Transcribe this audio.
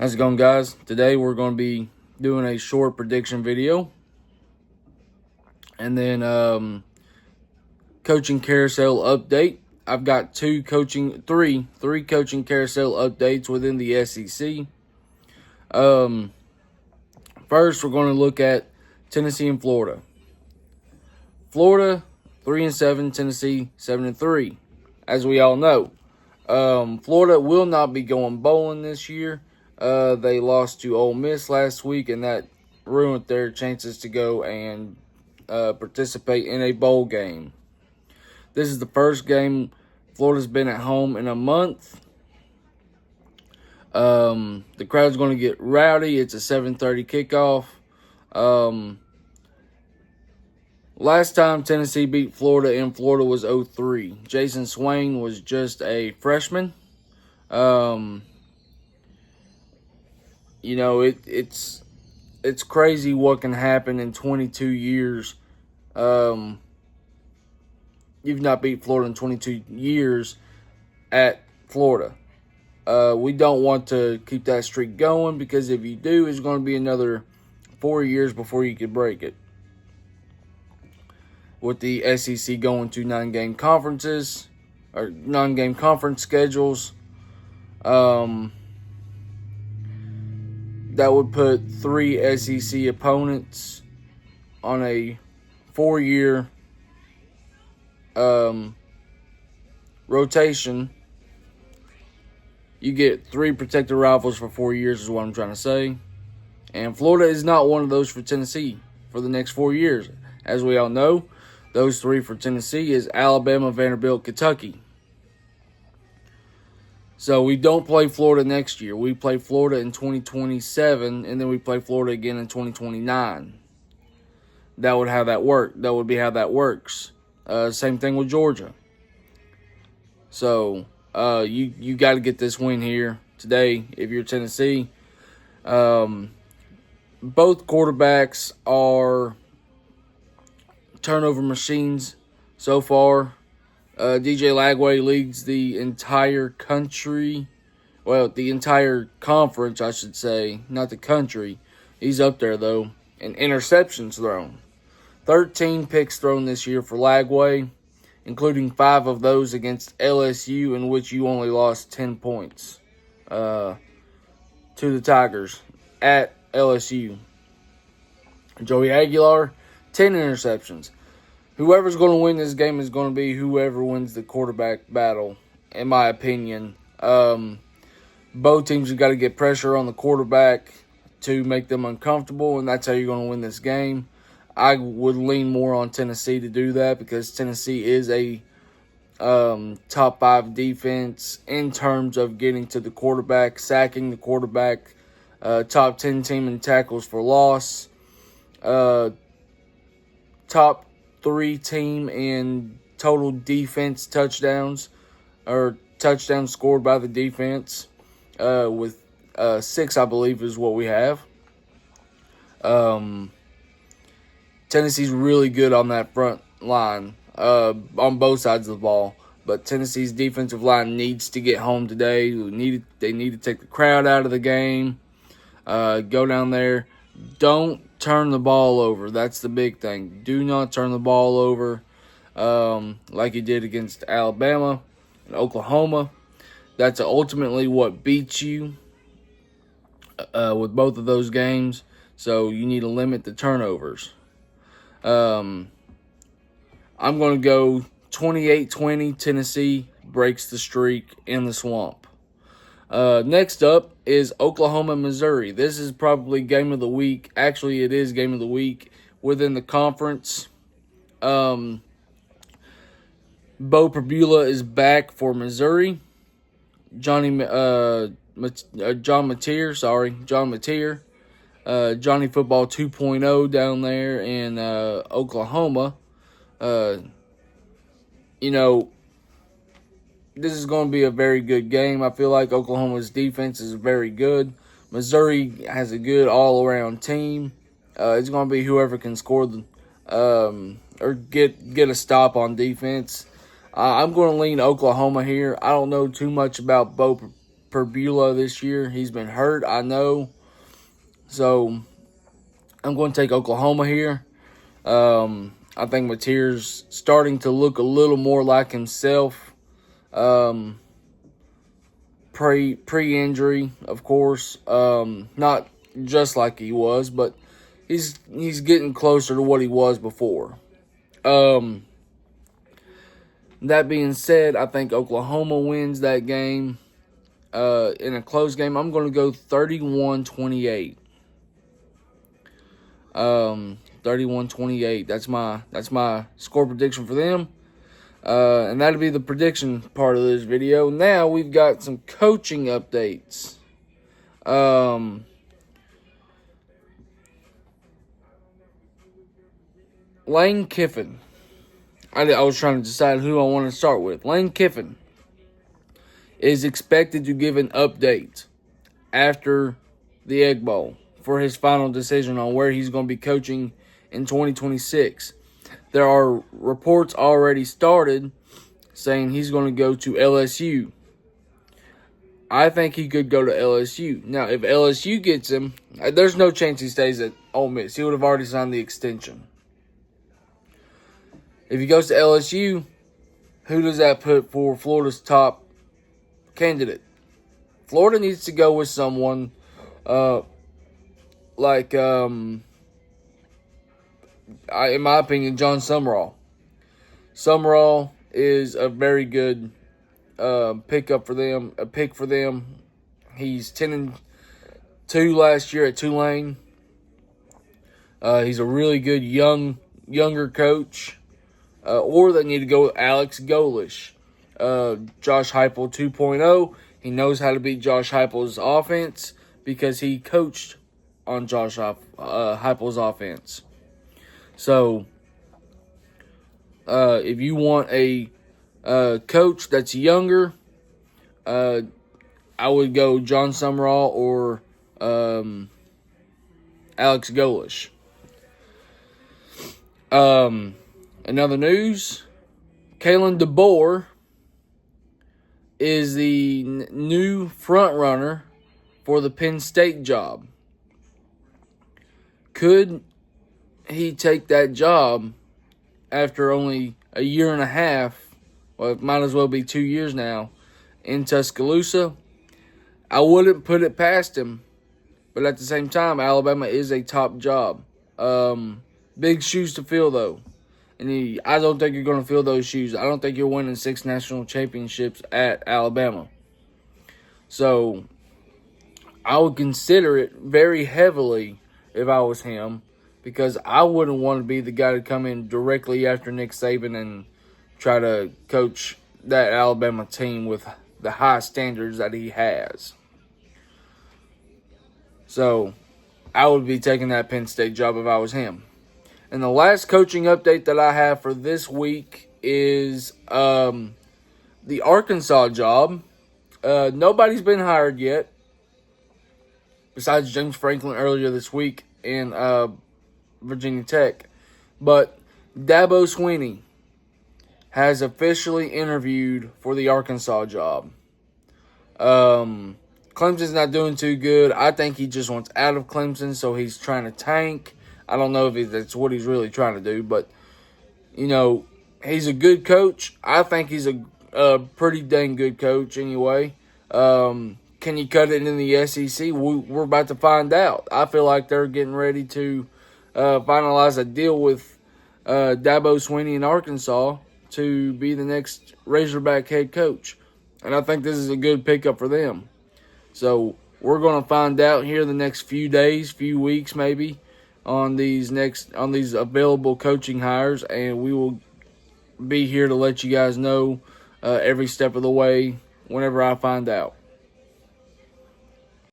How's it going, guys? Today we're going to be doing a short prediction video, and then coaching carousel update. I've got three coaching carousel updates within the SEC. First, we're going to look at Tennessee and Florida. Florida 3-7, Tennessee 7-3. As we all know, Florida will not be going bowling this year. They lost to Ole Miss last week, and that ruined their chances to go and participate in a bowl game. This is the first game Florida's been at home in a month. The crowd's going to get rowdy. It's a 7:30 kickoff. Last time Tennessee beat Florida in Florida was 2003. Jason Swain was just a freshman. It's crazy what can happen in 22 years. You've not beat Florida in 22 years at Florida. We don't want to keep that streak going, because if you do, it's going to be another 4 years before you could break it. With the SEC going to non-game conference schedules, that would put 3 SEC opponents on a 4-year rotation. You get 3 protected rivals for 4 years is what I'm trying to say. And Florida is not one of those for Tennessee for the next 4 years. As we all know, those 3 for Tennessee is Alabama, Vanderbilt, Kentucky. So we don't play Florida next year. We play Florida in 2027, and then we play Florida again in 2029. That would how that work. That would be how that works. Same thing with Georgia. So you got to get this win here today if you're Tennessee. Both quarterbacks are turnover machines so far. DJ Lagway leads the entire country. Well, the entire conference, I should say. Not the country. He's up there, though. And interceptions thrown. 13 picks thrown this year for Lagway, including 5 of those against LSU, in which you only lost 10 points to the Tigers at LSU. Joey Aguilar, 10 interceptions. Whoever's going to win this game is going to be whoever wins the quarterback battle, in my opinion. Both teams have got to get pressure on the quarterback to make them uncomfortable, and that's how you're going to win this game. I would lean more on Tennessee to do that, because Tennessee is a top 5 defense in terms of getting to the quarterback, sacking the quarterback, top 10 team in tackles for loss, top 3 team in total defense touchdowns, or touchdowns scored by the defense, with 6, I believe, is what we have. Tennessee's really good on that front line, on both sides of the ball. But Tennessee's defensive line needs to get home today. They need to take the crowd out of the game. Go down there. Don't turn the ball over. That's the big thing. Do not turn the ball over like you did against Alabama and Oklahoma. That's ultimately what beats you with both of those games. So you need to limit the turnovers. I'm going to go 28-20. Tennessee breaks the streak in the swamp. Next up is Oklahoma, Missouri. This is probably game of the week. Actually, it is game of the week within the conference. Bo Perbula is back for Missouri. John Mateer. Johnny Football 2.0 down there in Oklahoma. This is going to be a very good game. I feel like Oklahoma's defense is very good. Missouri has a good all-around team. It's going to be whoever can score or get a stop on defense. I'm going to lean Oklahoma here. I don't know too much about Bo per Beulah this year. He's been hurt, I know. So I'm going to take Oklahoma here. I think Mateer's starting to look a little more like himself. Pre-injury, of course. Not just like he was, but he's getting closer to what he was before. That being said, I think Oklahoma wins that game. In a close game, I'm going to go 31-28. 31-28. That's my score prediction for them. And that'll be the prediction part of this video. Now we've got some coaching updates. Lane Kiffin. I was trying to decide who I want to start with. Lane Kiffin is expected to give an update after the Egg Bowl for his final decision on where he's going to be coaching in 2026. There are reports already started saying he's going to go to LSU. I think he could go to LSU. Now, if LSU gets him, there's no chance he stays at Ole Miss. He would have already signed the extension. If he goes to LSU, who does that put for Florida's top candidate? Florida needs to go with someone like, in my opinion, John Summerall. Summerall is a very good pick for them. He's 10-2 last year at Tulane. He's a really good younger coach. Or they need to go with Alex Golish. Josh Heupel 2.0. He knows how to beat Josh Heupel's offense because he coached on Josh Heupel's offense. So, if you want a coach that's younger, I would go John Summerall or Alex Golish. In other news, Kalen DeBoer is the new front runner for the Penn State job. Could he take that job after only a year and a half? Well, it might as well be 2 years now in Tuscaloosa. I wouldn't put it past him, but at the same time, Alabama is a top job. Big shoes to fill, though. And I don't think you're going to fill those shoes. I don't think you're winning 6 national championships at Alabama. So, I would consider it very heavily if I was him, because I wouldn't want to be the guy to come in directly after Nick Saban and try to coach that Alabama team with the high standards that he has. So, I would be taking that Penn State job if I was him. And the last coaching update that I have for this week is the Arkansas job. Nobody's been hired yet, besides James Franklin earlier this week in Virginia Tech. But Dabo Swinney has officially interviewed for the Arkansas job. Clemson's not doing too good. I think he just wants out of Clemson, so he's trying to tank. I don't know if that's what he's really trying to do, but, he's a good coach. I think he's a pretty dang good coach anyway. Can he cut it in the SEC? We're about to find out. I feel like they're getting ready to finalize a deal with Dabo Swinney in Arkansas to be the next Razorback head coach. And I think this is a good pickup for them. So we're going to find out here the next few days, few weeks maybe, on these available coaching hires, and we will be here to let you guys know every step of the way whenever I find out.